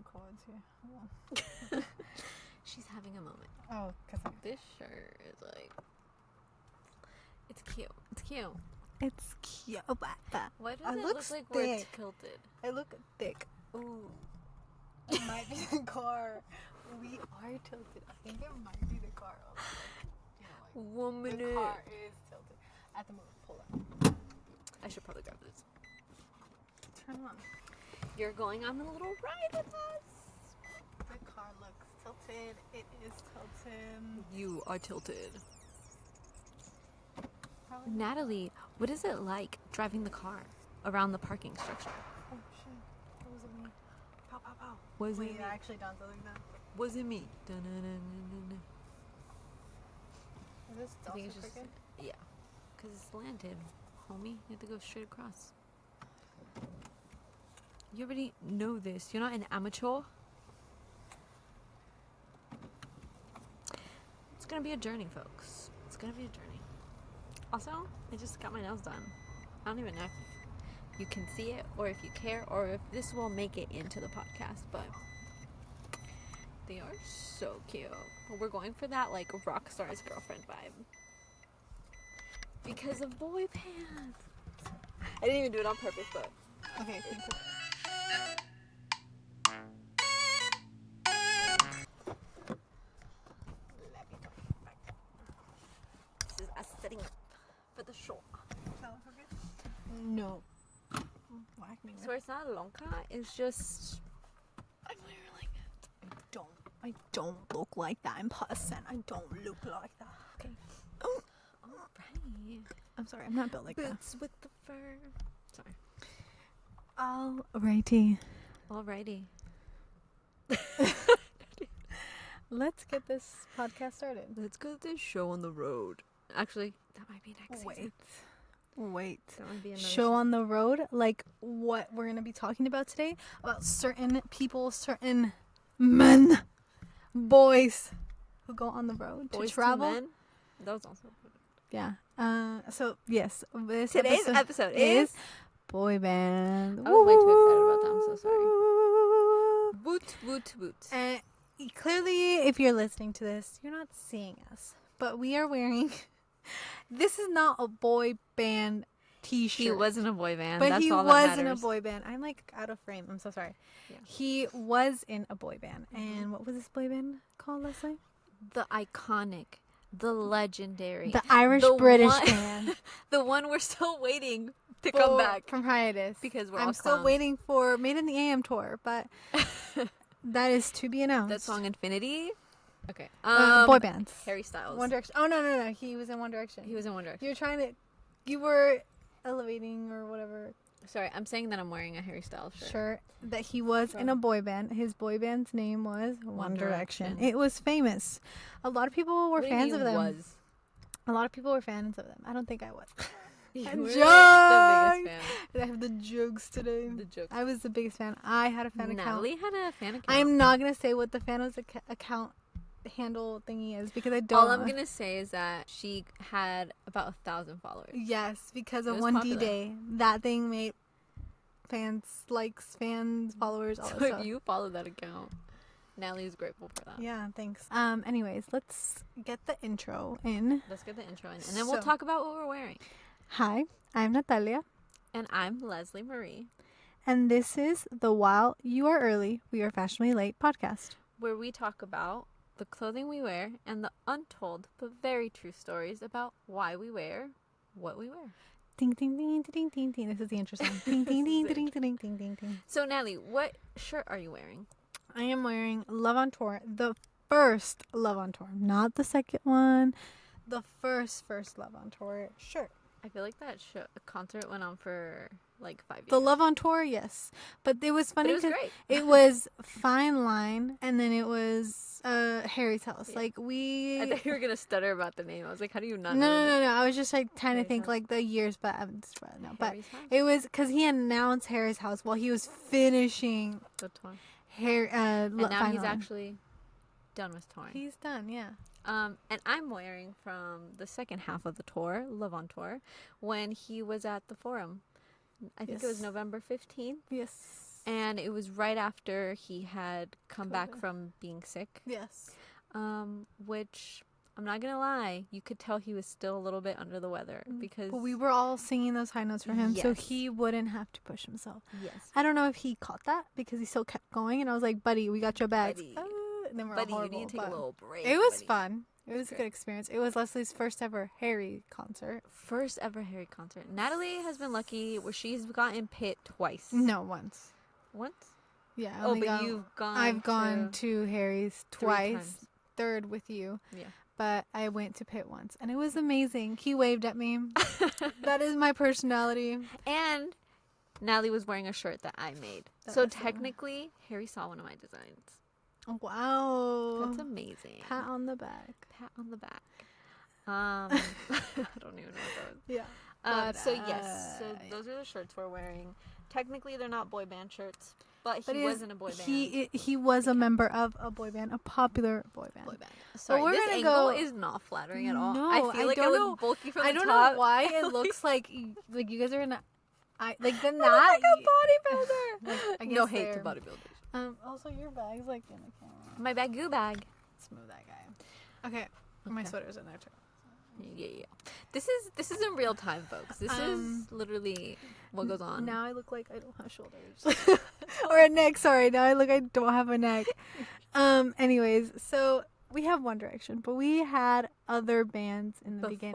quads here. Hold on. She's having a moment. Oh, because This shirt is like... It's cute. It's cute. it's cute. Why does I it look look like we're thick. tilted? I look thick. Ooh. It might be the car. We are tilted. I think it might be the car. One minute. The car is tilted. At the moment. Hold on. I should probably grab this. Turn on. You're going on a little ride with us. The car looks tilted. It is tilted. You are tilted. Probably Natalie, what is it like driving the car around the parking structure? Oh shit. What was it me? Pow pow pow. Was Wait, it me? I actually done something like that. Was it me? Dun-dun-dun-dun-dun. Is this I think also it's just... crooked? Yeah. Because it's slanted, homie. You have to go straight across. You already know this. You're not an amateur. It's going to be a journey, folks. It's going to be a journey. Also, I just got my nails done. I don't even know if you can see it or if you care or if this will make it into the podcast, but they are so cute. We're going for that like rock star's girlfriend vibe. Because of boy bands. I didn't even do it on purpose, but Okay, this is us setting up for the show. No. Whack me. So it's not lonka, it's just I'm wearing it. I don't look like that in person. I don't look like that. Okay. Oh. Alright. I'm sorry, I'm not built like that. Boots with the fur. Sorry. Alrighty. Alrighty. Let's get this podcast started. Let's get this show on the road. Actually, that might be next season. Wait. That might be another Show on the road, like what we're going to be talking about today, about certain people, certain men, boys who go on the road Boys to travel. To men? That was also Yeah. So yes, this today's episode is boy band. I was way too excited about that. I'm so sorry. Boot, boot, boot. And clearly, if you're listening to this, you're not seeing us, but we are wearing. This is not a boy band T-shirt. He wasn't a boy band, but that's he all was that in a matters. boy band. I'm like out of frame. I'm so sorry. Yeah. He was in a boy band, and what was this boy band called, Leslie? The iconic, the legendary, The Irish British band. The one we're still waiting to come back from hiatus because I'm still waiting for Made in the AM tour, but that is to be announced. that song Infinity. Okay. Boy bands. Harry Styles. One Direction. Oh no! He was in One Direction. He was in One Direction. You were elevating or whatever. Sorry, I'm saying that I'm wearing a Harry Styles shirt. Sure, that he was in a boy band. His boy band's name was One Direction. Direction. It was famous. A lot of people were What do you fans mean of them. Was? A lot of people were fans of them. I don't think I was. You I'm were joking. the biggest fan. I have the jokes today. The jokes. I was the biggest fan. I had a fan account. Natalie had a fan account. I'm not gonna say what the fan account handle thingy is because I don't. All I'm gonna say is that she had about 1,000 followers. Yes, because It of was one popular. D-Day, that thing made fans, likes, fans, followers, all So that if stuff. you follow that account, Natalie is grateful for that. Yeah, thanks. Anyways, let's get the intro in. Let's get the intro in, and then we'll talk about what we're wearing. Hi, I'm Natalia, And I'm Leslie Marie, and this is the While You Are Early, We Are Fashionably Late podcast. where we talk about the clothing we wear and the untold but very true stories about why we wear what we wear. Ding, ding, ding, ding, ding, ding. This is the intro song. Ding, ding, ding, ding, ding, ding, ding, ding, ding. So, Natalie, what shirt are you wearing? I am wearing Love on Tour, the first Love on Tour, not the second one, the first Love on Tour shirt. I feel like that concert went on for like 5 years. The Love on Tour, yes. But it was funny But it was because great. it was Fine Line and then it was Harry's House. Yeah. Like I thought you were going to stutter about the name. I was like, how do you not No, know? no. I was just like trying to Harry's think House. like the years, but I'm just no. But Harry's House? it was because he announced Harry's House while he was finishing The tour. And And now Fine he's Line. actually done with touring. He's done, yeah. And I'm wearing from the second half of the tour, Love on Tour, when he was at the Forum. I think it was Yes. November 15th. Yes. And it was right after he had come back COVID. from being sick. Yes. Which I'm not gonna lie, you could tell he was still a little bit under the weather because. But we were all singing those high notes for him, so Yes. he wouldn't have to push himself. Yes. I don't know if he caught that because he still kept going, and I was like, "Buddy, we got your bags." Buddy. And then we're Buddy, all you horrible, need to take a but little break. it was buddy. fun. It was a great. good experience. It was Leslie's first ever Harry concert. First ever Harry concert. Natalie has been lucky where she's gotten Pit twice. No, once. Once? Yeah. I Oh, only but got- you've gone. I've gone to Harry's 3 twice. times. Third with you. Yeah. But I went to Pitt once, and it was amazing. He waved at me. That is my personality. And Natalie was wearing a shirt that I made. That So was the one. technically, Harry saw one of my designs. Wow. That's amazing. Pat on the back. Pat on the back. I don't even know what that was. Yeah. So yes, so those are the shirts we're wearing. Technically, they're not boy band shirts, but he wasn't a boy band. He was a member of a boy band, a popular boy band. Boy band. Sorry, we're this gonna angle go- is not flattering at all. No, I feel I like I don't look know- bulky from the I don't top. know why it looks like you guys are in a. Like then I look like that. a bodybuilder. I No guess hate to they're- bodybuilders. Also, your bag's like in the camera. My bagoo bag. Let's move that guy. Okay. My Okay. sweater's in there too. Yeah. This is in real time, folks. This is literally what goes on. Now I look like I don't have shoulders. Or a neck, sorry. Now I look like I don't have a neck. Anyways, so we have One Direction, but we had other bands in the beginning.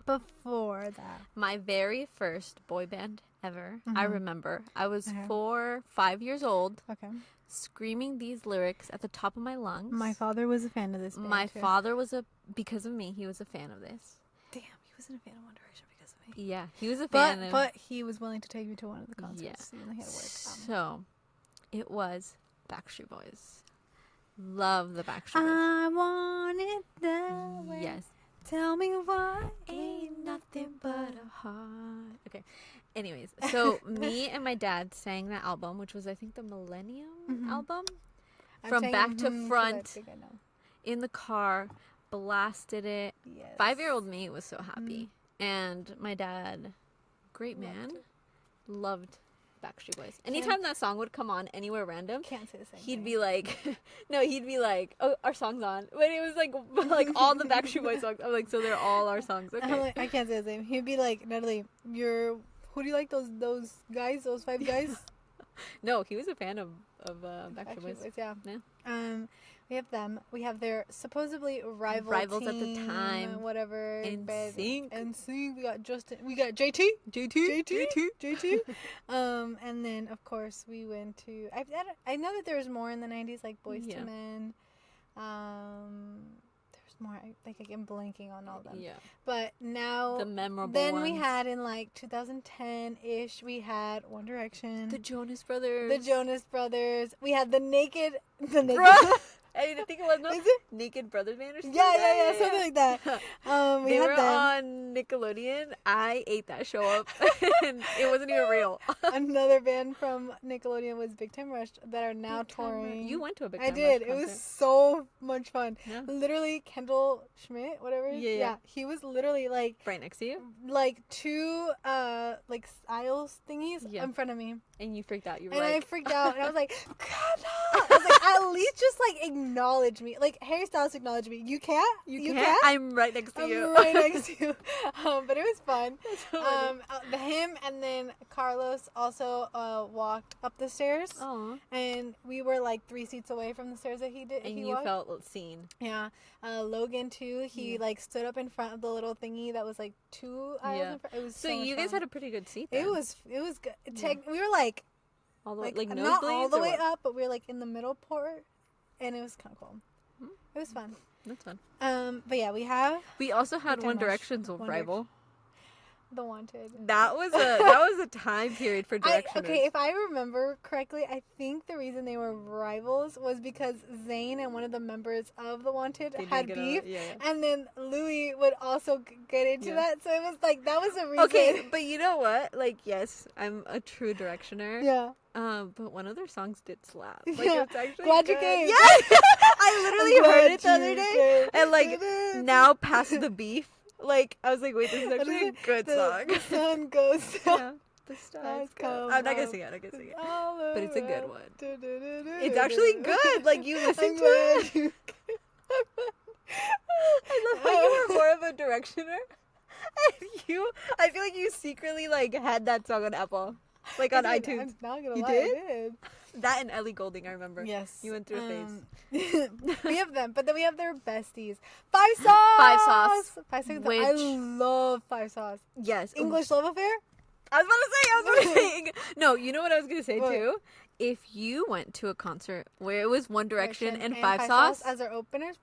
Before that. My very first boy band ever. I Mhm. remember. I was Okay. 5 years old, Okay. screaming these lyrics at the top of my lungs. My father was a fan of this band. My too. father was because of me, he was a fan of this. Damn, he wasn't a fan of One Direction because of me. Yeah, he was a fan of. But he was willing to take me to one of the concerts. Yeah. Even though he had to work. So, it was Backstreet Boys. Love the Backstreet Boys. I want it that way. Yes. Tell me why Ain't nothing but a heart. Okay. Anyways, so me and my dad sang that album, which was I think the Millennium Mhm. album, I'm from saying back to 'cause I front. think I know. In the car, blasted it. Yes. 5-year-old me was so happy. And my dad, great man, loved Backstreet Boys. Anytime that song would come on anywhere random, Can't say the same. he'd thing. be like, he'd be like, oh, our song's on. But it was like all the Backstreet Boys songs. I'm like, so they're all our songs. I'm Okay. like, I can't say the same. He'd be like, Natalie, who do you like? Those guys, those 5 guys. No, he was a fan of Backstreet Boys. Yeah. Yeah. We have them. We have their supposedly Rivals at the team, time. whatever. NSYNC. NSYNC. We got Justin. We got JT. JT. And then of course we went to. I know that there was more in the 90s, like Boyz Yeah. II Men. There's more. I'm blanking on all of them. Yeah. But now. The memorable Then ones. we had in like 2010-ish, we had One Direction, the Jonas Brothers. the Jonas Brothers. We had the Naked. Bruh. I think it was Is it? Naked Brothers Band or something. Yeah, something like that. We They had were them. on Nickelodeon. I ate that show up, and it wasn't even real. Another band from Nickelodeon was Big Time Rush that are now Big Time Rush. touring. You went to a Big I Time did. Rush It was concert. so much fun. Yeah. Literally, Kendall Schmidt, whatever. Yeah. He was literally like right next to you, two like aisles thingies Yeah. in front of me. and you freaked out. You were And I like, freaked out, and I was like, "Kendall!" I was like, "At least just like acknowledge me, like Harry Styles acknowledge me. You can't. you can't. I'm right next to I'm you. right next to you." But it was fun. That's so funny. Him and then Carlos also walked up the stairs, Aw. and we were like 3 seats away from the stairs that he did. And he you walked. felt seen. Yeah. Logan too. He Yeah. like stood up in front of the little thingy that was like 2 aisles Yeah. in front. It was So much you guys fun. had a pretty good seat. It Then. was good. Yeah. We were like all the way, like like not all nosebleeds the or way what? up, but we were like in the middle part, and it was kind of cool. Hmm. It was fun. That's fun. But yeah, we have We also had Big One Time Rush. Direction's One rival. The Wanted. That was a time period for Directioners. Okay, if I remember correctly, I think the reason they were rivals was because Zayn and one of the members of The Wanted They had did beef. get yeah. And then Louis would also get into Yeah. that. So it was like, that was the reason. Okay, but you know what? Like, yes, I'm a true Directioner. Yeah. But one of their songs did slap. Like, Yeah. it's actually Glad you good. came. Yeah, I literally heard it the Glad other you day, came. and like now past the beef, like I was like, wait, this is actually a good the song. sun goes down. Yeah. The stars come I'm not gonna out. sing it. I'm not gonna sing it. But But it's a good one. It's actually good. Like, you listen to it. I love how you were more of a directioner. And I feel like you secretly, like, had that song on Apple. Like, on iTunes. I'm not gonna You lie, did? I did. That and Ellie Goulding, I remember. Yes. You went through a phase. We have them, but then we have their besties. Five Sauce! Five Sauce. Which... I love Five Sauce. Yes. English Love Affair? I was about to say. No, you know what I was going to say, What? too? If you went to a concert where it was One Direction and Five Sauce as our openers,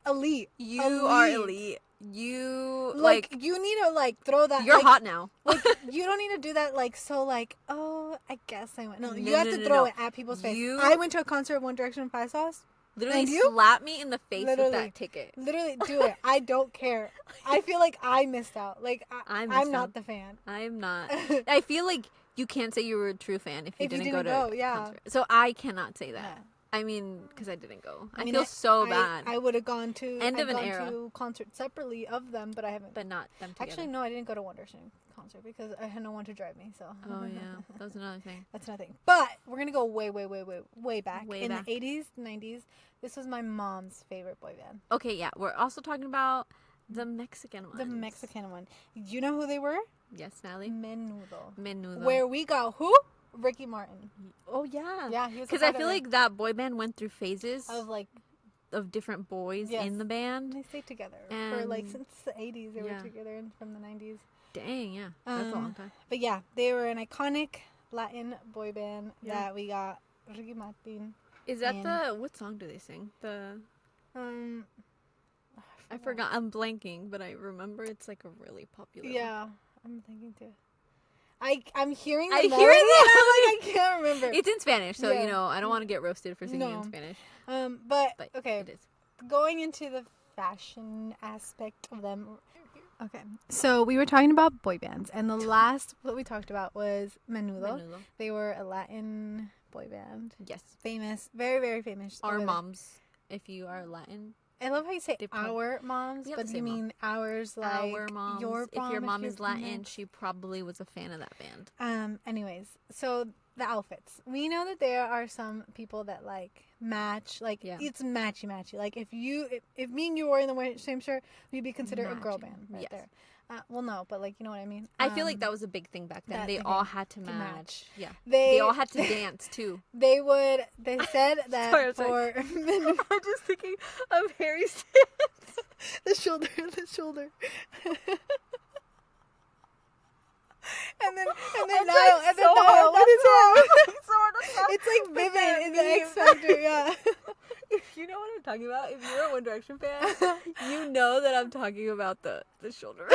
elite. You are elite. You, like you need to, like, throw that. You're like, hot now. Like, you don't need to do that, like, so, like, oh, I guess I went. No, you have to throw it at people's face. I went to a concert of One Direction and Five Sauce. Literally slap me in the face with that ticket. Literally do it. I don't care. I feel like I missed out. Like, I'm not the fan. I am not. I feel like you can't say you were a true fan if you didn't go to a concert. So I cannot say that. Yeah. I mean, because I didn't go. I feel so bad. I would have gone to to concerts separately of them, but I haven't. But not them together. Actually, no, I didn't go to One Direction concert because I had no one to drive me. So. Oh yeah, that's another thing. That's another thing. But we're gonna go way back. In the 80s, 90s. This was my mom's favorite boy band. Okay, yeah. We're also talking about the Mexican one. The Mexican one. You know who they were? Yes, Natalie. Menudo. Where we got who? Ricky Martin. Oh yeah. Yeah, he was. Because I feel like that boy band went through phases of different boys in the band. They stayed together for like since the 80s. They were together from the 90s. Dang, yeah, that's a long time. But yeah, they were an iconic Latin boy band that we got. Ricky Martin. Is that what song do they sing? I forgot. I'm blanking, but I remember it's like a really popular. Yeah, I'm thinking too. I'm hearing the I melody. hear it. I can't remember. It's in Spanish, so you know I don't want to get roasted for singing in Spanish. But okay, it is. Going into the fashion aspect of them. Okay, so we were talking about boy bands, and the last what we talked about was Menudo. They were a Latin boy band. Yes, famous, very very famous. Our moms, if you are Latin. I love how you say our moms, but you mean ours, like our moms. Your mom, if your mom is Latin, she probably was a fan of that band. Anyways, so the outfits. We know that there are some people that like match, like it's matchy. Like if me and you were in the same shirt, we'd be considered a girl band right there. Well, no, but like you know what I mean. I feel like that was a big thing back then. They all had to match. Yeah, they all had to dance too. They said that for. I'm just thinking of Harry's dance. the shoulder. And then Niall, and then Niall, what is it? It's like Vivian in the X Factor, yeah. If you know what I'm talking about, if you're a One Direction fan, you know that I'm talking about the shoulder.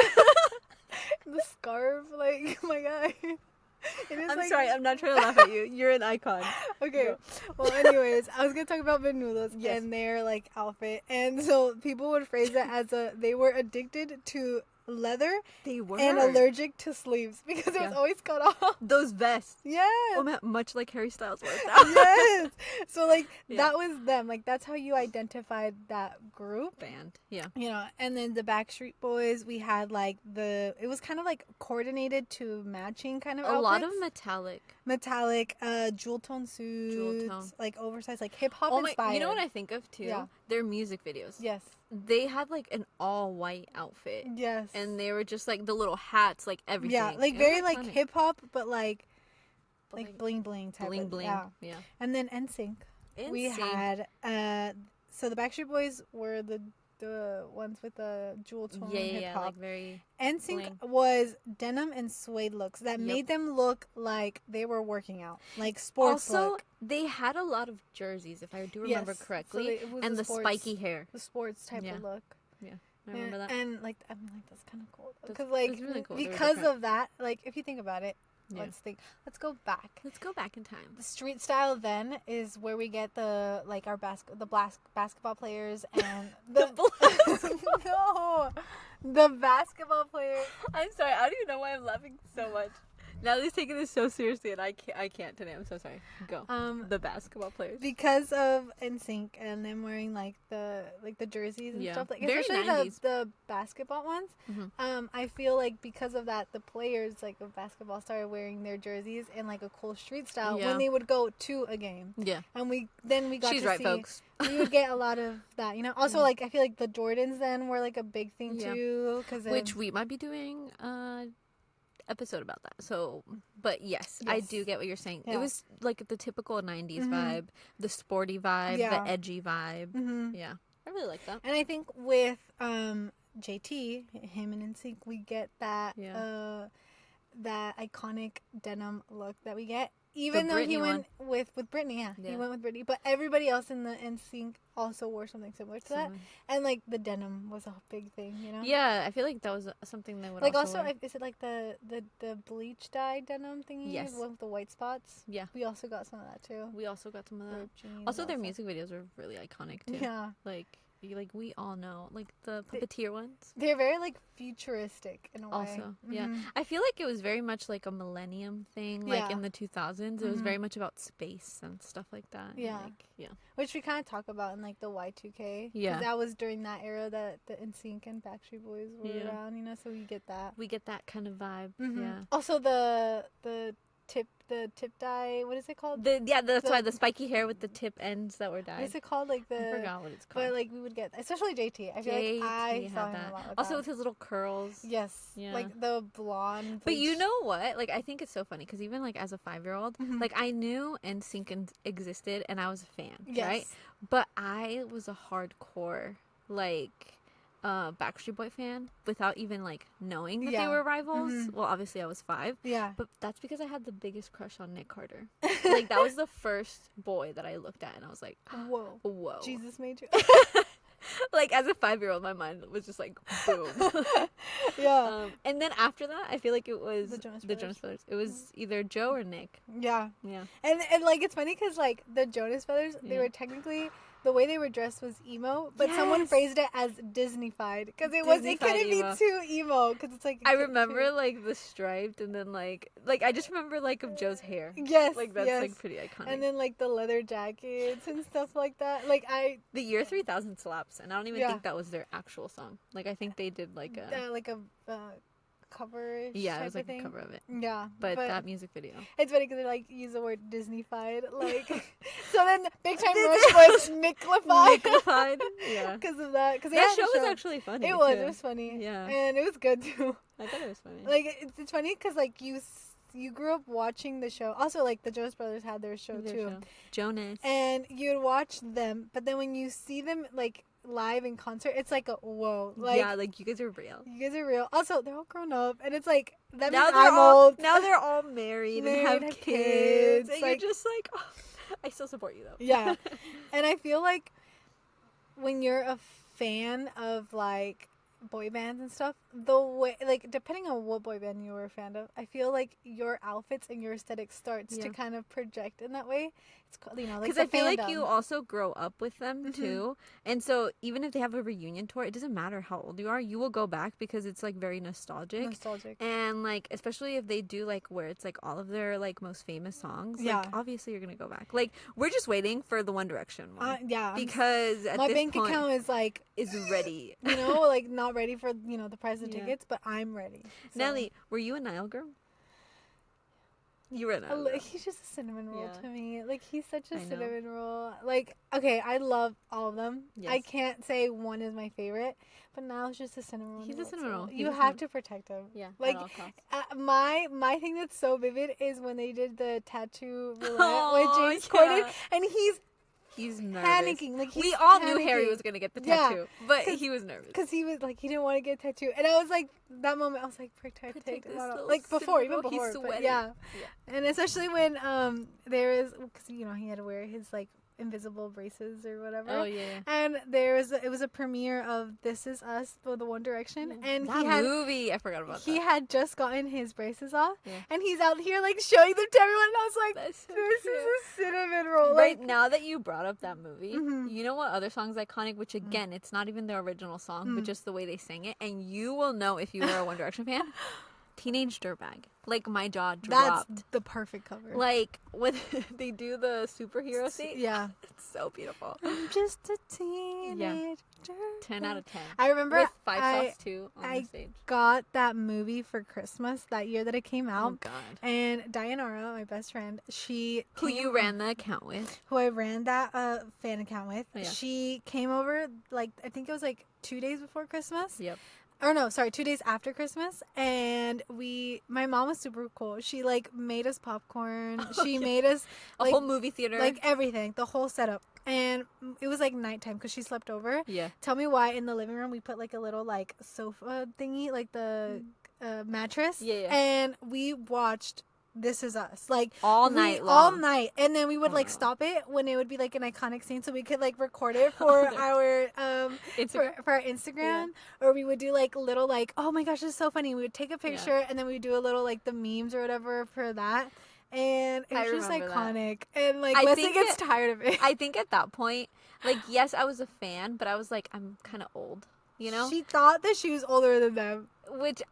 The scarf, like, oh my god. I'm sorry, I'm not trying to laugh at you. You're an icon. Okay. Go. Well, anyways, I was going to talk about Menudos and their, like, outfit. And so people would phrase it as they were addicted to leather. They were. And allergic to sleeves because it was always cut off. Those vests. Yes. Oh, man, much like Harry Styles wears now. Yes. So, like, that was them. Like, that's how you identified that group. Band. Yeah. You know, and then the Backstreet Boys, we had, like, it was kind of, like, coordinated to matching kind of outfits. A lot of metallic, jewel tone suits, like, oversized, like, hip-hop inspired. You know what I think of, too? Yeah. Their music videos. Yes. They had, like, an all-white outfit. Yes. And they were just, like, the little hats, like, everything. Yeah, like, very, like, hip-hop, but, like bling-bling type of. Bling. Yeah. And then NSYNC. We had, so the Backstreet Boys were the ones with the jewel tone hip-hop. Yeah, like, very NSYNC was denim and suede looks that made them look like they were working out, like sports also, look. They had a lot of jerseys, if I do remember correctly, so and the spiky hair. The sports type of look. Yeah, I remember that. And, like, I mean, like, that's kind of cool. Because, like, really cool. Because of that, like, if you think about it, let's go back. Let's go back in time. The street style then is where we get the, like, our basketball players and the basketball players. I'm sorry, I don't even know why I'm laughing so much. Natalie's taking this so seriously, and I can't today. I'm so sorry. Go. The basketball players. Because of NSYNC and them wearing like the jerseys and stuff, like very especially 90s. the basketball ones. Mm-hmm. I feel like because of that, the players like of basketball started wearing their jerseys in like a cool street style when they would go to a game. Yeah. And we got She's to right, see. Folks. We would get a lot of that, you know. Also, like I feel like the Jordans then were like a big thing too, which we might be doing episode about that. So, but yes, I do get what you're saying. It was like the typical 90s vibe, the sporty vibe, the edgy vibe. Yeah, I really like that. And I think with JT, him and NSYNC, we get that that iconic denim look that we get. Even though he went with Britney, he went with Britney, but everybody else in the NSYNC also wore something similar to that, and like the denim was a big thing, you know. Yeah, I feel like that was something they would like also wear. Is it like the bleach dye denim thingy? Yes, the one with the white spots. Yeah, we also got some of that too. We also got some of that. Also, their music videos were really iconic too. Yeah, like we all know, like the puppeteer ones. They're very like futuristic in a way. Also, yeah, I feel like it was very much like a millennium thing. Like in the 2000s, it was very much about space and stuff like that. Yeah, which we kind of talk about in like the Y2K. Yeah, that was during that era that the NSYNC and Backstreet Boys were around. You know, so we get that. We get that kind of vibe. Yeah. Also, the tip dye, what is it called? That's why the spiky hair with the tip ends that were dyed. What is it called? Like I forgot what it's called. But like we would get, especially JT. I feel like I saw him a lot with also that. with his little curls. Yes. Yeah. Like the blonde. But you know what? Like I think it's so funny because even like as a 5-year-old, like I knew NSYNC existed and I was a fan, right? But I was a hardcore like Backstreet Boy fan without even like knowing that they were rivals. Well, obviously I was 5. Yeah. But that's because I had the biggest crush on Nick Carter. Like that was the first boy that I looked at and I was like, whoa. Jesus made you. Like as a 5-year-old, my mind was just like boom. Yeah. And then after that, I feel like it was the Jonas Brothers. It was either Joe or Nick. Yeah. Yeah. And like it's funny because like the Jonas Brothers, they were technically. The way they were dressed was emo, but someone phrased it as Disney-fied because it couldn't be too emo because it's like. I remember like the striped and then like I just remember like of Joe's hair. Yes, like that's like pretty iconic. And then like the leather jackets and stuff like that. The year 3000 slaps, and I don't even think that was their actual song. Like I think they did like a cover. Yeah, it was like a cover of it. Yeah, but that music video. It's funny because they like use the word Disney-fied, like. So then Big Time Rush was Nicklified. Yeah, because of that. Because that show was actually funny. It was funny. Yeah, and it was good too. I thought it was funny. Like it's funny because like you grew up watching the show. Also, like the Jonas Brothers had their show too. Jonas. And you'd watch them, but then when you see them like live in concert, it's like a whoa. Like, yeah, like you guys are real. You guys are real. Also, they're all grown up, and it's like that means I'm old. Now they're all married and have kids. And like, you're just like, oh, I still support you though. Yeah, and I feel like when you're a fan of like boy bands and stuff, the way like depending on what boy band you were a fan of, I feel like your outfits and your aesthetic starts to kind of project in that way. It's like because I feel like you also grow up with them too, and so even if they have a reunion tour, it doesn't matter how old you are, you will go back because it's like very nostalgic, and like especially if they do like where it's like all of their like most famous songs. Like obviously you're gonna go back. Like we're just waiting for the One Direction one. Because at my this bank point account is ready. You know, like not ready for the price of tickets, but I'm ready. So. Nelly, were you a Nile girl? You were not. He's just a cinnamon roll to me. Like he's such a cinnamon roll. Like okay, I love all of them. Yes. I can't say one is my favorite, but Niall's just a cinnamon roll. He's a cinnamon roll. You have to protect him. Yeah. Like my thing that's so vivid is when they did the tattoo roulette with James Corden, and he's nervous. Panicking. Like we all knew Harry was gonna get the tattoo, but he was nervous because he was like he didn't want to get a tattoo, and I was like that moment I was like protect like before even before, but yeah. And especially when there is because he had to wear his like invisible braces or whatever. Oh yeah. And it was a premiere of This Is Us for the One Direction, and movie I forgot about. He had just gotten his braces off, and he's out here like showing them to everyone, and I was like, this is a cinnamon roll. Right, now that you brought up that movie, you know what other song's iconic? Which again, it's not even the original song, but just the way they sang it, and you will know if you were a One Direction fan. Teenage Dirtbag. Like, my jaw dropped. That's the perfect cover. Like, when they do the superhero scene. Yeah. It's so beautiful. I'm just a teenage dirtbag. 10 out of 10. I remember with 5 sauce, too, on the stage. I got that movie for Christmas that year that it came out. Oh, God. And Dianara, my best friend, who you ran the account with. Who I ran that fan account with. Oh, yeah. She came over, like, I think it was, like, 2 days before Christmas. Yep. Or no, sorry, 2 days after Christmas. And my mom was super cool. She, like, made us popcorn. She made us, like, a whole movie theater. Like, everything. The whole setup. And it was, like, nighttime because she slept over. Yeah. Tell me why in the living room we put, like, a little, like, sofa thingy, like the mattress. Yeah. And we watched This Is Us. Like, all night long. All night. And then we would, like, stop it when it would be, like, an iconic scene so we could, like, record it for our for our Instagram. Yeah. Or we would do, like, little, like, oh, my gosh, this is so funny. We would take a picture and then we would do a little, like, the memes or whatever for that. And it was just iconic. That. And, like, Leslie gets tired of it. I think at that point, like, yes, I was a fan, but I was like, I'm kind of old, you know? She thought that she was older than them. Which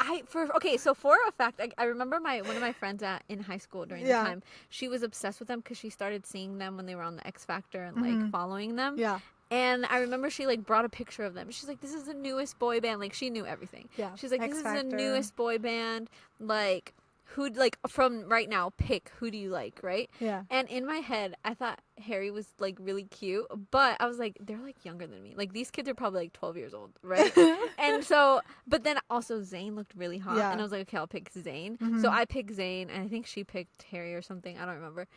so for a fact, I remember one of my friends in high school during the time, she was obsessed with them because she started seeing them when they were on the X Factor and, like, following them. Yeah. And I remember she, like, brought a picture of them. She's like, this is the newest boy band. Like, she knew everything. Yeah. She's like, this is the newest boy band. Like, who, like, from right now, pick who do you like, right? Yeah. And in my head, I thought Harry was, like, really cute, but I was like, they're, like, younger than me. Like, these kids are probably, like, 12 years old, right? And so, but then also Zayn looked really hot, and I was like, okay, I'll pick Zayn. Mm-hmm. So I picked Zayn, and I think she picked Harry or something. I don't remember.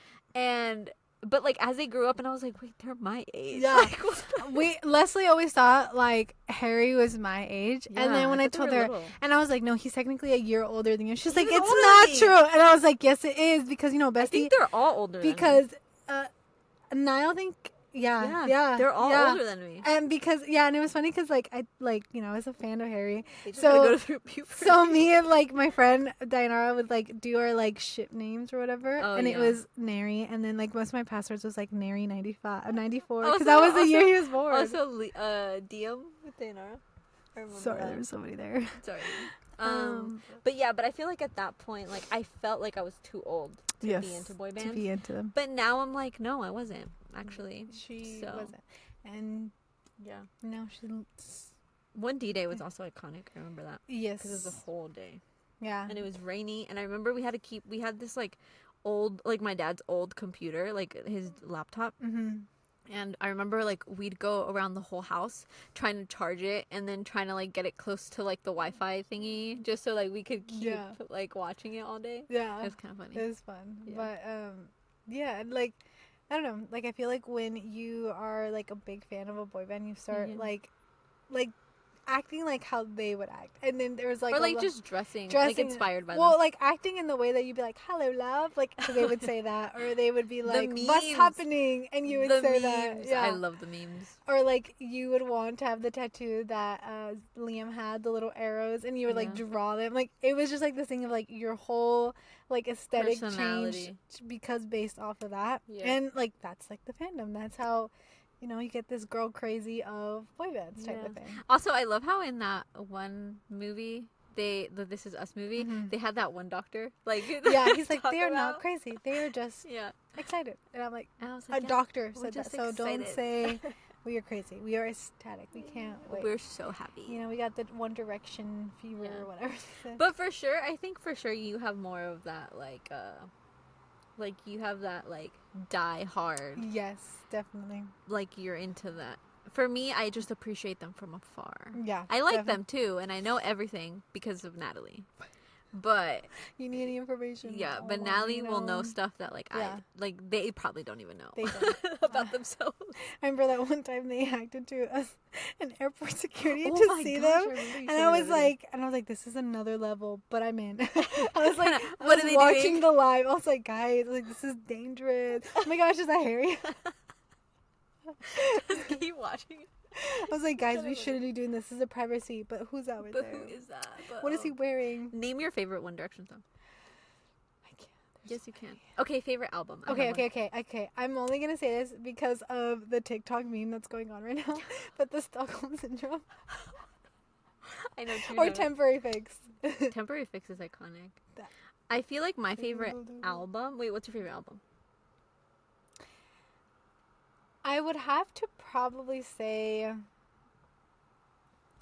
But, like, as they grew up, and I was like, wait, they're my age. Yeah. Like, Leslie always thought, like, Harry was my age. Yeah, and then when I told her, and I was like, no, he's technically a year older than you. She's like, it's not true. And I was like, yes, it is. Because, you know, bestie. I think they're all older because, Niall, I think, yeah. They're all older than me. And because, and it was funny because, like, I was a fan of Harry. So, go through puberty. So me and, like, my friend Dianara would, like, do our, like, ship names or whatever. Oh, and it was Nary. And then, like, most of my passwords was, like, Nary 94. Because that was the year he was born. Also, DM with Dianara. Sorry, there was somebody there. Sorry. But I feel like at that point, like, I felt like I was too old to be into boy bands. To be into them. But now I'm like, no, I wasn't. Actually, she wasn't, and one D-Day was also iconic. I remember that. Yes, because it was a whole day. Yeah, and it was rainy, and I remember we had this, like, old, like, my dad's old computer, like, his laptop. Mm-hmm. And I remember, like, we'd go around the whole house trying to charge it and then trying to, like, get it close to, like, the Wi-Fi thingy just so, like, we could keep like watching it all day. Yeah, it was kind of funny. It was fun, but and, like, I don't know. Like, I feel like when you are, like, a big fan of a boy band, you start, like acting like how they would act. And then there was, like... Or, like, just dressing, like, inspired by them. Well, like, acting in the way that you'd be like, hello, love. Like, they would say that. Or they would be like, what's happening? And you would say that. Yeah. I love the memes. Or, like, you would want to have the tattoo that Liam had, the little arrows. And you would, like, draw them. Like, it was just, like, this thing of, like, your whole... like, aesthetic change because based off of that. Yeah. And, like, that's, like, the fandom. That's how, you know, you get this girl crazy of boy bands type of thing. Also, I love how in that one movie, the This Is Us movie, they had that one doctor. Like, he's like, they are not crazy. They are just excited. And I'm like, a doctor said that. So don't say... we are crazy. We are ecstatic. We can't wait. We're so happy. You know, we got the One Direction fever or whatever. But for sure, I think for sure you have more of that, like you have that, like, die hard. Yes, definitely. Like, you're into that. For me, I just appreciate them from afar. Yeah. I like them too, and I know everything because of Natalie. But you need any information. Yeah, but Natalie will know stuff that, like, they probably don't even know about themselves. I remember that one time they hacked into an airport security to see them, and I was like, this is another level, but I'm in. I was like, what are they watching the live. I was like, guys, like, this is dangerous. Oh my gosh, is that Harry? Just keep watching. I was like, guys, we shouldn't be doing this. This is a privacy. But who's out there? Who is that? What is he wearing? Name your favorite One Direction song. I can't. Yes, you can. Okay, favorite album. Okay. I'm only going to say this because of the TikTok meme that's going on right now. But the Stockholm Syndrome. I know. Or Temporary Fix. Temporary Fix is iconic. I feel like my favorite album. Wait, what's your favorite album? I would have to probably say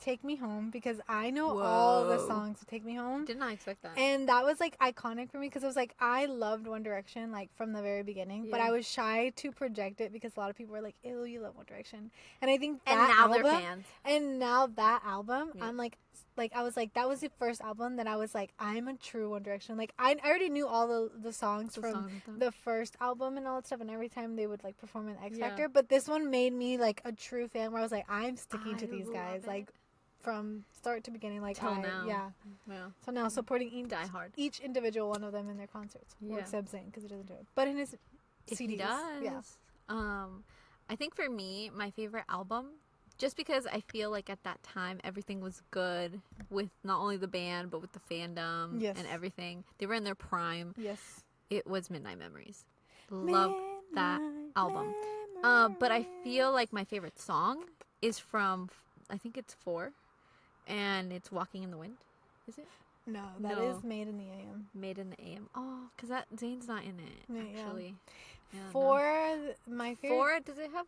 Take Me Home, because I know all the songs to Take Me Home. Did not expect that. And that was like iconic for me, because it was like I loved One Direction like from the very beginning, but I was shy to project it because a lot of people were like, "Ew, you love One Direction." And I think that album, they're fans. And now that album, I'm like I was like, that was the first album that I was like, I'm a true One Direction. Like I already knew all the songs from the first album and all that stuff, and every time they would like perform in X Factor, but this one made me like a true fan, where I was like, I'm sticking to these guys like from start to beginning, like till now. Yeah. So now supporting each individual one of them in their concerts. Well, except Zayn, because he doesn't do it. But in his CDs, he does. Yeah. I think for me, my favorite album, just because I feel like at that time everything was good with not only the band but with the fandom and everything. They were in their prime. Yes. It was Midnight Memories. Love that album. But I feel like my favorite song is from, I think it's 4. And it's Walking in the Wind. Is it? No, that is Made in the AM. Made in the AM. Oh, because that Zayn's not in it, actually. Yeah, 4, my favorite. 4, does it have...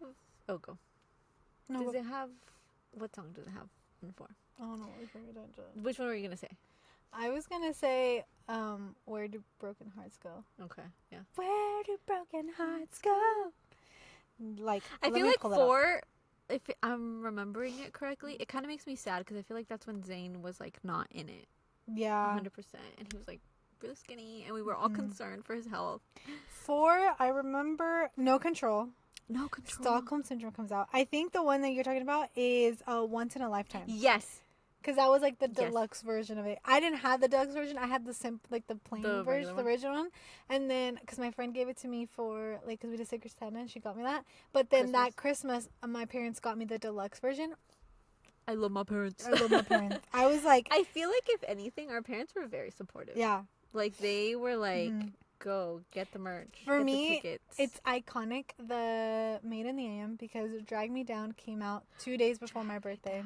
Oh, go. No, does it have... What song does it have in 4? Oh, no. Which one were you going to say? I was going to say, Where Do Broken Hearts Go? Okay, yeah. Where do broken hearts go? Like, I feel like 4... If I'm remembering it correctly, it kind of makes me sad because I feel like that's when Zayn was like not in it. Yeah. 100%. And he was like really skinny and we were all concerned for his health. 4, I remember No Control. No Control. Stockholm Syndrome comes out. I think the one that you're talking about is Once in a Lifetime. Yes. Because that was like the deluxe version of it. I didn't have the deluxe version. I had the the plain version, the original one. And then, because my friend gave it to me for, like, because we did Secret Santa and she got me that. But then that Christmas, my parents got me the deluxe version. I love my parents. I was like... I feel like, if anything, our parents were very supportive. Yeah. Like, they were like, go, get the merch. For me, it's iconic, the Made in the AM, because Drag Me Down came out 2 days before my birthday.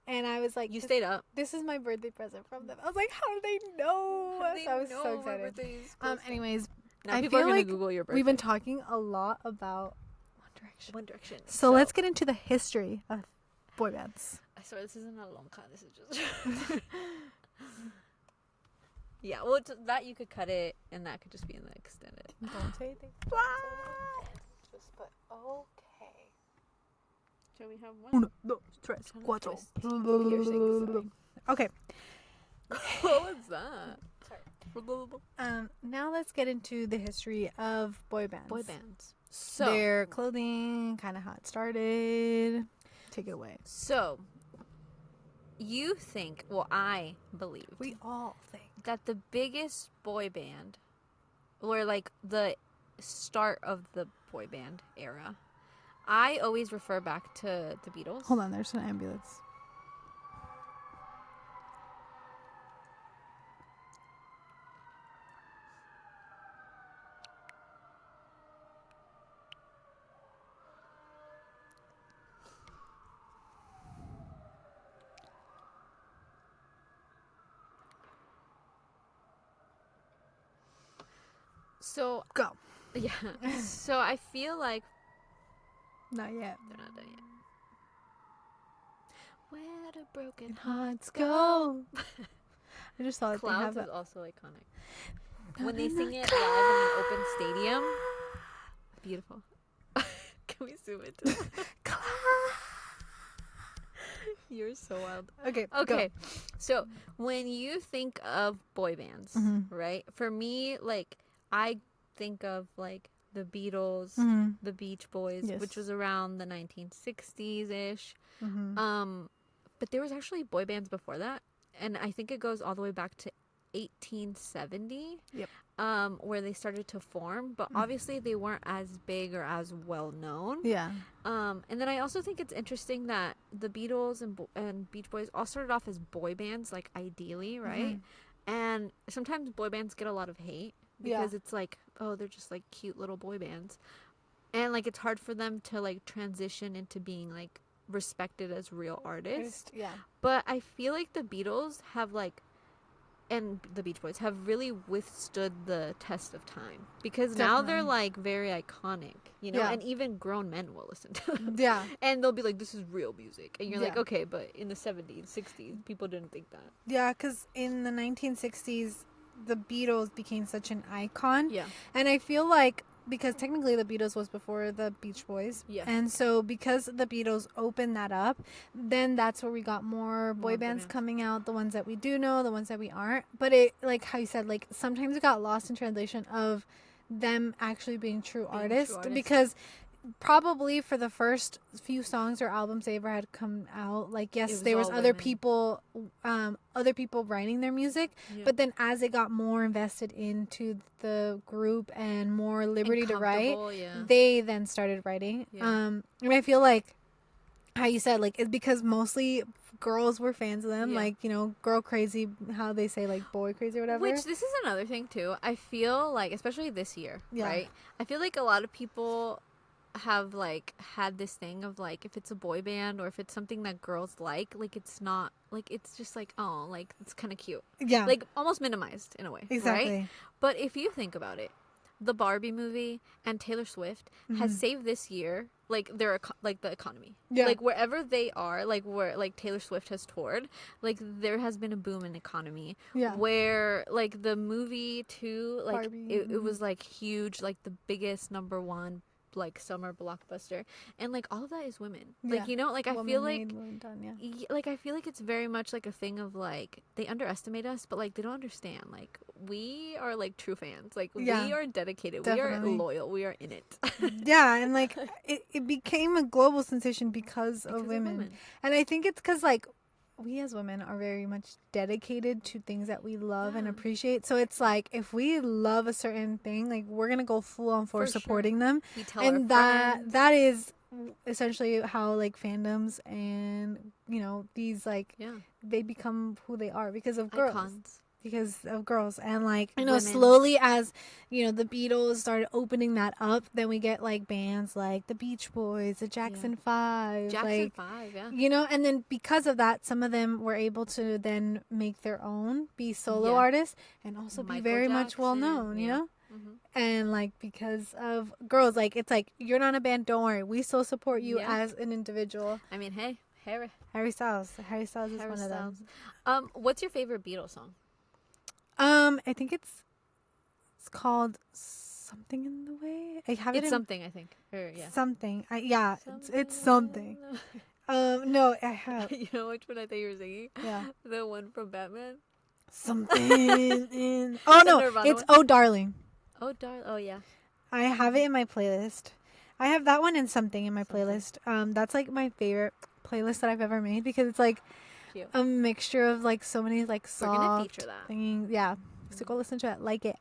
And I was like... You stayed up. This is my birthday present from them. I was like, how do they know? So I was so excited. Anyways, now people are going to Google your birthday. We've been talking a lot about One Direction. So let's get into the history of boy bands. I swear this isn't a long cut. This is just... Yeah, well, that you could cut it, and that could just be in the extended. Don't say anything. Just put, okay. Shall we have one? 1, 2, 3, 4. Okay. What was that? Sorry. Now let's get into the history of boy bands. Boy bands. So their clothing, kind of how it started. Take it away. So you think? Well, I believe. We all think that the biggest boy band, or like the start of the boy band era. I always refer back to the Beatles. Hold on, there's an ambulance. So go. Yeah. So I feel like not yet. They're not done yet. Where do broken hearts go? I just thought Clouds is also iconic. When they sing it live in an open stadium, beautiful. Can we zoom into it? You're so wild. Okay. Go. So when you think of boy bands, right? For me, like, I think of like the Beatles, the Beach Boys, which was around the 1960s-ish. But there was actually boy bands before that. And I think it goes all the way back to 1870, where they started to form. But obviously they weren't as big or as well known. Yeah. And then I also think it's interesting that the Beatles and Beach Boys all started off as boy bands, like ideally, right? And sometimes boy bands get a lot of hate. Because it's like, oh, they're just like cute little boy bands. And like it's hard for them to like transition into being like respected as real artists. Yeah. But I feel like the Beatles have like, and the Beach Boys have really withstood the test of time, because now they're like very iconic, you know, and even grown men will listen to them. Yeah. And they'll be like, this is real music. And you're like, okay, but in the 70s, 60s, people didn't think that. Yeah, because in the 1960s, the Beatles became such an icon. Yeah. And I feel like, because technically the Beatles was before the Beach Boys. Yeah. And so because the Beatles opened that up, then that's where we got more boy bands coming out, the ones that we do know, the ones that we aren't. But it, like how you said, like sometimes it got lost in translation of them actually being true artists. Because probably for the first few songs or albums they ever had come out, like yes, there was other people writing their music, but then as they got more invested into the group and more liberty to write, they then started writing. And I feel like how you said, like, it's because mostly girls were fans of them, like, you know, girl crazy, how they say, like, boy crazy or whatever. Which, this is another thing too, I feel like, especially this year, right, I feel like a lot of people have like had this thing of like, if it's a boy band or if it's something that girls like it's not like, it's just like, oh, like it's kind of cute, like almost minimized in a way, right? But if you think about it, the Barbie movie and Taylor Swift has saved this year like their like the economy, like wherever they are, like where like Taylor Swift has toured, like there has been a boom in economy, where like the movie too, like it was like huge, like the biggest number one like summer blockbuster, and like all of that is women, like, you know, like I feel like like I feel like it's very much like a thing of like they underestimate us, but like they don't understand, like we are like true fans, like we are dedicated, we are loyal, we are in it. And like it became a global sensation because of women. And I think it's because like we as women are very much dedicated to things that we love and appreciate. So it's like, if we love a certain thing, like we're gonna go full on for supporting them. We tell and our friends. that is essentially how like fandoms and, you know, these like they become who they are because of girls. Icons. Because of girls. And like, you know, slowly as, you know, the Beatles started opening that up, then we get like bands like the Beach Boys, the Jackson 5, you know, and then because of that, some of them were able to then make their own, be solo artists, and also be very much well known, you know. And like, because of girls, like it's like, you're not a band, don't worry, we still support you as an individual. I mean, hey, Harry Styles is one of them. What's your favorite Beatles song? I think it's called Something in the Way. I have it. It's something, I think. Or, something. It's something. No, I have. You know which one I think you were singing? Yeah. The one from Batman. Something in. Oh no, it's Oh Darling. Oh Darling. Oh yeah. I have it in my playlist. I have that one and Something in my playlist. That's like my favorite playlist that I've ever made, because it's like a mixture of like so many like soft. We're gonna feature that. Singing. Yeah. So go listen to it. Like it.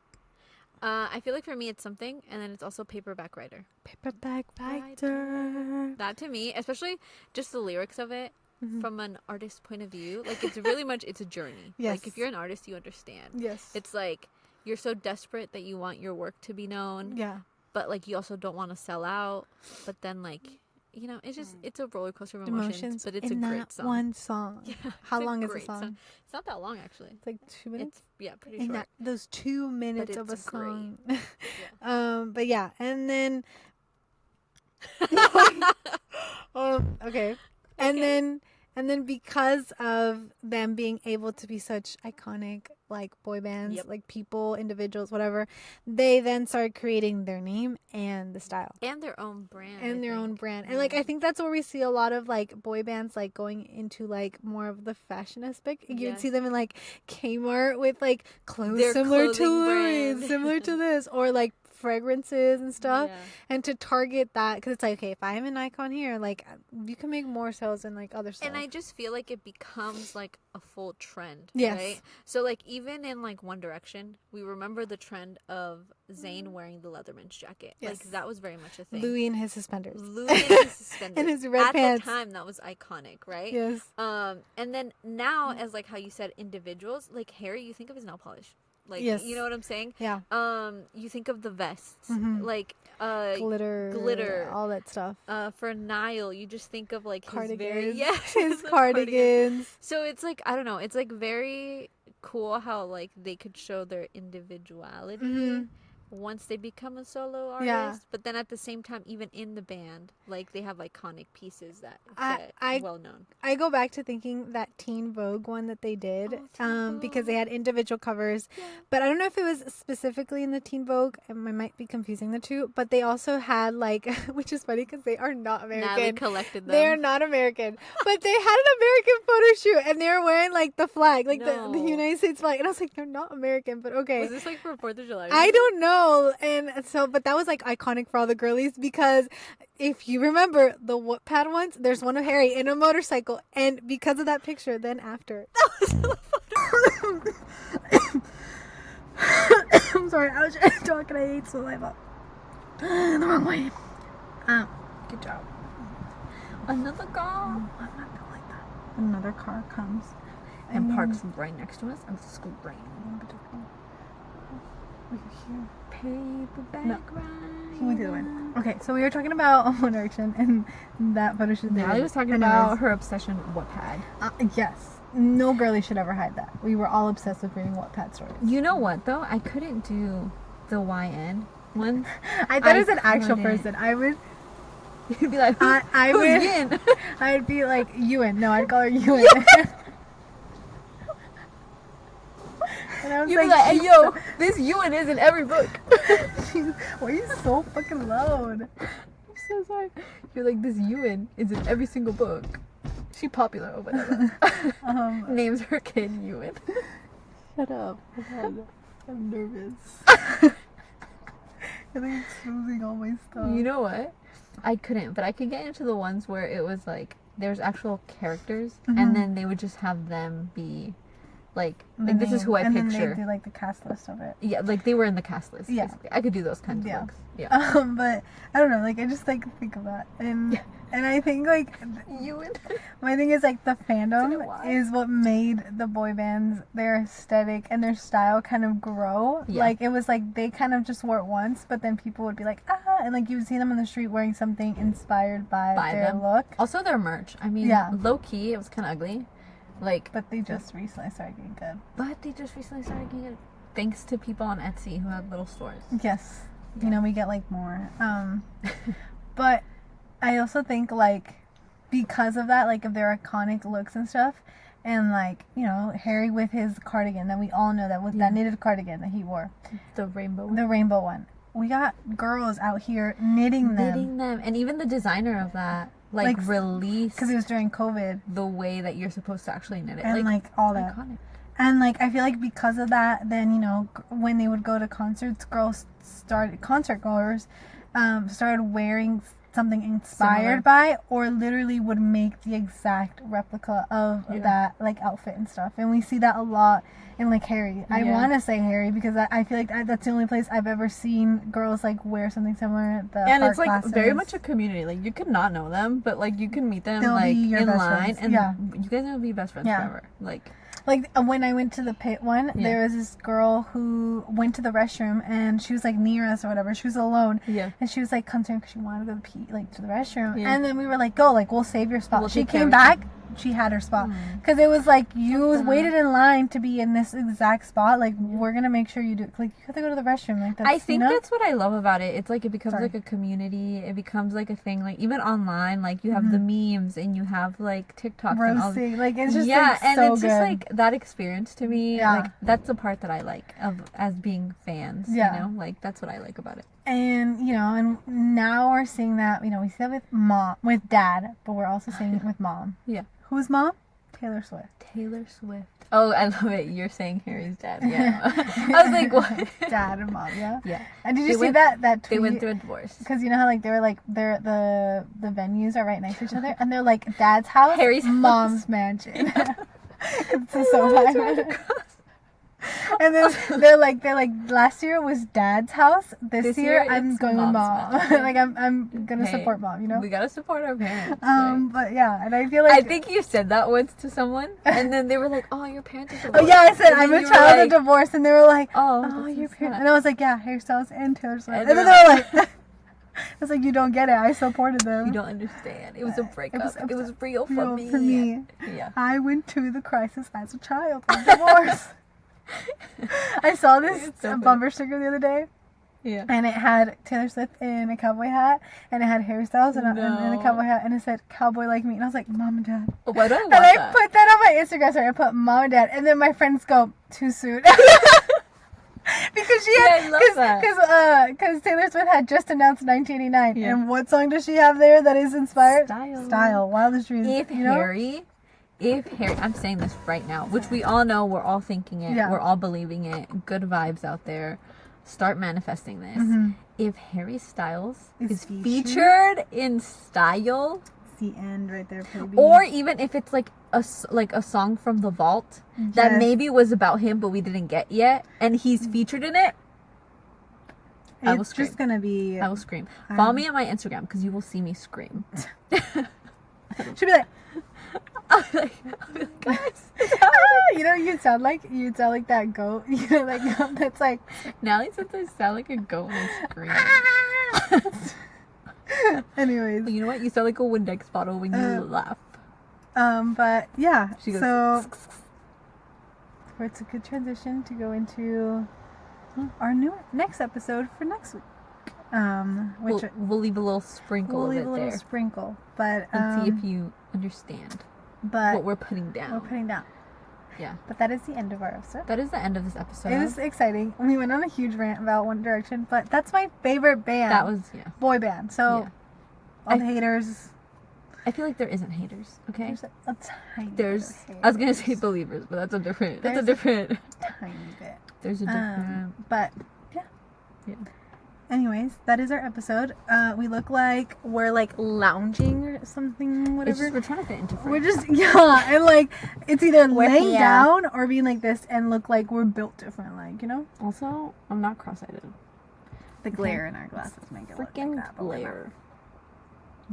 I feel like for me it's Something, and then it's also Paperback Writer. Paperback Writer. That to me, especially just the lyrics of it, from an artist's point of view, like it's really much, it's a journey. Yes. Like if you're an artist, you understand. Yes. It's like you're so desperate that you want your work to be known. Yeah. But like you also don't want to sell out. But then like, you know, it's just, it's a roller coaster of emotions, but it's a great song. One song. Yeah, how long is the song? It's not that long, actually. It's like 2 minutes. Pretty short. Those 2 minutes of a song. But yeah, and then okay, and then because of them being able to be such iconic like boy bands, like people, individuals, whatever, they then started creating their name and the style and their own brand and like I think that's where we see a lot of like boy bands like going into like more of the fashion aspect. You can see them in like Kmart with like clothes similar to this, or like fragrances and stuff, and to target that, because it's like, okay, if I'm an icon here, like you can make more sales than like other stuff. And I just feel like it becomes like a full trend, right? So like even in like One Direction, we remember the trend of Zayn wearing the Leatherman's jacket. Like that was very much a thing. Louis and his suspenders. And his red pants. At the time, that was iconic, right? Yes. And then now, as like how you said, individuals, like Harry, you think of his nail polish. Like, you know what I'm saying? Yeah. You think of the vests, Mm-hmm. like glitter, all that stuff. For Niall, you just think of like cardigans. his cardigans. So it's like, I don't know, it's like very cool how like they could show their individuality once they become a solo artist, but then at the same time, even in the band, like they have iconic pieces that get well known. I go back to thinking that Teen Vogue one that they did, because they had individual covers, but I don't know if it was specifically in the Teen Vogue. I might be confusing the two, but they also had like, which is funny because they are not American. Natalie collected them. They are not American, but they had an American photo shoot and they were wearing like the flag, like the United States flag, and I was like, they're not American, but okay. Was this like for 4th of July? I don't know. And so, but that was like iconic for all the girlies, because if you remember the Wattpad ones, there's one of Harry in a motorcycle, and because of that picture, then after that was the photo. I'm sorry, I was just talking. I ate saliva the wrong way. Good job. Another car. I'm not gonna like that. Another car comes and parks right next to us. I'm screaming. Paperback. No. He went the other way. Okay, so we were talking about One Direction and that photo shoot. Natalie was talking about her obsession with Wattpad. Yes. No girlie should ever hide that. We were all obsessed with reading Wattpad stories. You know what, though? I couldn't do the YN one. I thought it was an actual person. I would... You'd be like, who's Yin? I'd be like, Ewan. No, I'd call her Ewan. And I was you'd be like, hey, yo, this Ewan is in every book. Why are you so fucking loud? I'm so sorry. You're like, this Ewan is in every single book. She popular or whatever. Names her kid Ewan. Shut up. I'm nervous. I think exposing all my stuff. You know what? I couldn't, but I could get into the ones where it was like, there's actual characters, and then they would just have them be... Like this is who I picture. And then they do like the cast list of it. Yeah, like they were in the cast list. Yeah, basically. I could do those kinds of books. Yeah. But I don't know. Like I just like think of that, and I think like my thing is like the fandom is what made the boy bands, their aesthetic and their style kind of grow. Yeah. Like it was like they kind of just wore it once, but then people would be like and like you would see them on the street wearing something inspired by their look. Also their merch. I mean, low key, it was kind of ugly. But they just recently started getting good. Thanks to people on Etsy who have little stores. Yes. Yeah. You know, we get like more. But I also think like because of that, like of their iconic looks and stuff, and like, you know, Harry with his cardigan that we all know that was that knitted cardigan that he wore. The rainbow one. We got girls out here knitting them. And even the designer of that. Like release, because it was during COVID, the way that you're supposed to actually knit it, and like all that iconic. And like I feel like because of that, then you know when they would go to concerts, concert goers started wearing something inspired by, or literally would make the exact replica of that like outfit and stuff. And we see that a lot in like Harry. I want to say Harry because I feel like that's the only place I've ever seen girls like wear something similar. And it's like classes. Very much a community. Like you could not know them, but like you can meet them like in line, and you guys will be best friends forever. Like when I went to the pit one, there was this girl who went to the restroom and she was like near us or whatever. She was alone, and she was like concerned because she wanted to go to the restroom. And then we were like, "Go, like we'll save your spot." She came back. She had her spot because it was like you waited in line to be in this exact spot. Like we're gonna make sure you do. Like you have to go to the restroom. Like that's, I think that's what I love about it. It's like it becomes like a community. It becomes like a thing. Like even online, like you have the memes and you have like TikToks roasting. And all. Like it's just and it's good. Just like that experience to me. Yeah. Like that's the part that I like of as being fans. Yeah. You know, like that's what I like about it. And you know, and now we're seeing that. You know, we see that with dad, but we're also seeing it with mom. Yeah. Who's mom? Taylor Swift. Oh, I love it. You're saying Harry's dad. Yeah. I was like, what? Dad and mom. Yeah. Yeah. And did you see that tweet? They went through a divorce. Because you know how like they were like the venues are right next to each other, and they're like dad's house, Harry's mom's mansion. It's so funny. And then they're like, last year was Dad's house. This year I'm going with Mom. Like I'm gonna support Mom. You know. We gotta support our parents. Right? But yeah, and I feel like I think you said that once to someone, and then they were like, "Oh, your parents are divorced." Oh yeah, I said I'm a child of divorce, and they were like, "Oh, your parents," and I was like, "Yeah, hairstyles and Taylor Swift," and then they were like, "I was like, you don't get it. I supported them. You don't understand. It was a breakup. It was real for me. Yeah. I went to the crisis as a child of divorce." I saw this bumper sticker the other day. Yeah. And it had Taylor Swift in a cowboy hat, and it had hairstyles and a cowboy hat, and it said "Cowboy Like Me," and I was like, "Mom and Dad." Why do I want and I that? put that on my Instagram story. I put "Mom and Dad," and then my friends go, "Too soon." Because she had, because Taylor Swift had just announced 1989, and what song does she have there that is inspired? Style, Wildest Dreams. If Harry, I'm saying this right now, which we all know, we're all thinking it, we're all believing it. Good vibes out there. Start manifesting this. If Harry Styles is featured in Style, it's the end right there, baby. Or even if it's like a song from The Vault that maybe was about him but we didn't get yet, and he's featured in it, I will scream. It's just gonna be. I will scream. Follow me on my Instagram because you will see me scream. She'll be like. I'll be like, guys, you know, you'd sound like that goat. You know, that goat that's like. Natalie says I sound like a goat when I scream. Anyways, you know what? You sound like a Windex bottle when you laugh. But yeah. She goes, so it's a good transition to go into our next episode for next week. Which we'll leave a little sprinkle of it there. We'll leave a little sprinkle, but and see if you understand what we're putting down. Yeah. But that is the end of our episode. That is the end of this episode. It was exciting. We went on a huge rant about One Direction, but that's my favorite band. That was boy band. So all the haters. I feel like there isn't haters. Okay. There's a tiny. I was gonna say believers, but that's a different. Tiny bit. There's a different. But yeah. Anyways, that is our episode. We look like we're like lounging or something, whatever. We're trying to fit into frame. We're just and like it's either laying down or being like this and look like we're built different, like, you know. Also, I'm not cross-eyed. The glare in our glasses make it look like that. Glare.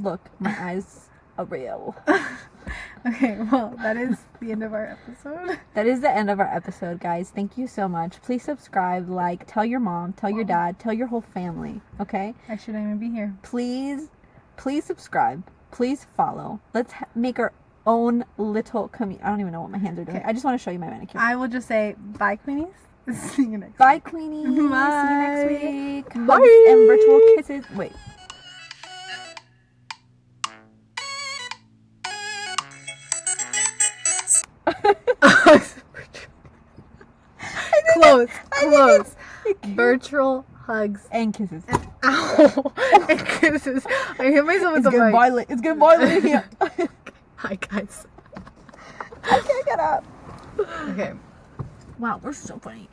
Look, my eyes are real. Okay, well, that is the end of our episode. That is the end of our episode, guys. Thank you so much. Please subscribe, like, tell your mom, tell your dad, tell your whole family, okay? I shouldn't even be here. Please subscribe. Please follow. Let's make our own little community. I don't even know what my hands are doing. Okay. I just want to show you my manicure. I will just say, bye, Queenies. See you next Bye, week. Queenies. Bye. See you next week. Bye. Hugs and virtual kisses. Wait. Close. Virtual hugs and kisses. Ow! And kisses. I hit myself with the mic. It's getting violent in here. Hi guys. I can't get up. Okay. Wow, we're so funny.